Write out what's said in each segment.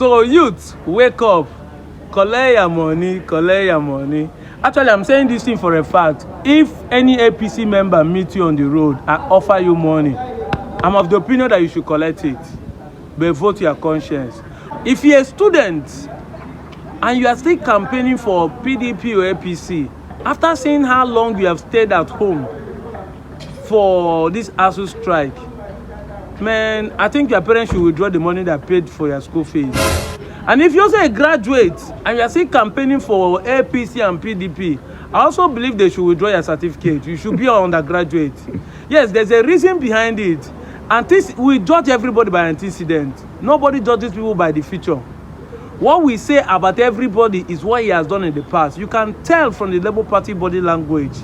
So youth, wake up, collect your money, collect your money. Actually, I'm saying this thing for a fact. If any APC member meets you on the road and offer you money, I'm of the opinion that you should collect it. But vote your conscience. If you're a student and you are still campaigning for PDP or APC, after seeing how long you have stayed at home for this ASUU strike, man, I think your parents should withdraw the money that paid for your school fees. And if you're also a graduate and you're still campaigning for APC and PDP, I also believe they should withdraw your certificate. You should be an undergraduate. Yes, there's a reason behind it. And this, we judge everybody by antecedent. Nobody judges people by the future. What we say about everybody is what he has done in the past. You can tell from the Labour Party body language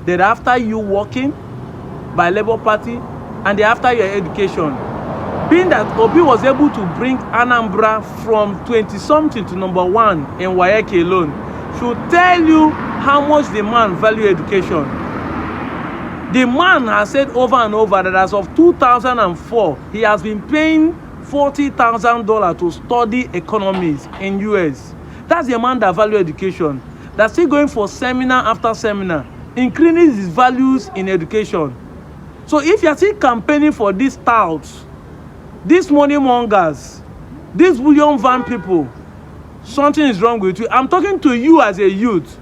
that after you working by Labour Party, and after your education, being that Obi was able to bring Anambra from 20-something to #1 in WAEC alone, should tell you how much the man value education. The man has said over and over that as of 2004, he has been paying $40,000 to study economics in US. That's the man that value education. That's still going for seminar after seminar, increasing his values in education. So if you are still campaigning for these touts, these money mongers, these bullion van people, something is wrong with you. I'm talking to you as a youth.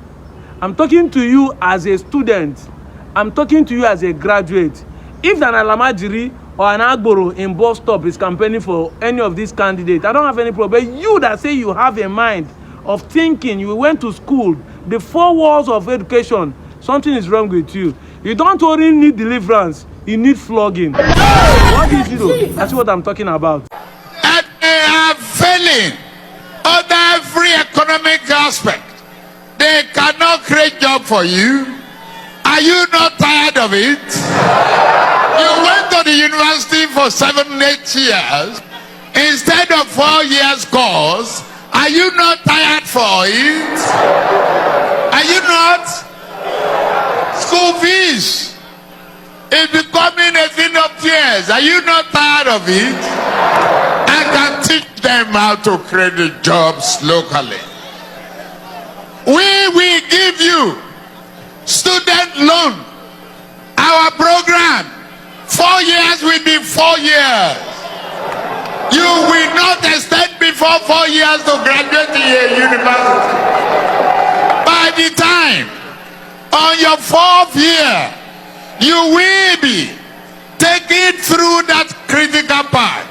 I'm talking to you as a student. I'm talking to you as a graduate. If an Alamajiri or an Agboro in bus stop is campaigning for any of these candidates, I don't have any problem. But you that say you have a mind of thinking, you went to school, the 4 walls of education, something is wrong with you. You don't only need deliverance, you need flogging. What is it? That's what I'm talking about. And they are failing on every economic aspect. They cannot create job for you. Are you not tired of it? You went to the university for 7-8 years instead of 4 years course. Are you not tired for it? Are you not? School fees is becoming a thing of tears. Are you not tired of it? I can teach them how to create jobs locally. We will give you student loan. Our program, 4 years will be 4 years. You will not extend before 4 years to graduate a university. By the time on your 4th year, you will be taken through that critical part.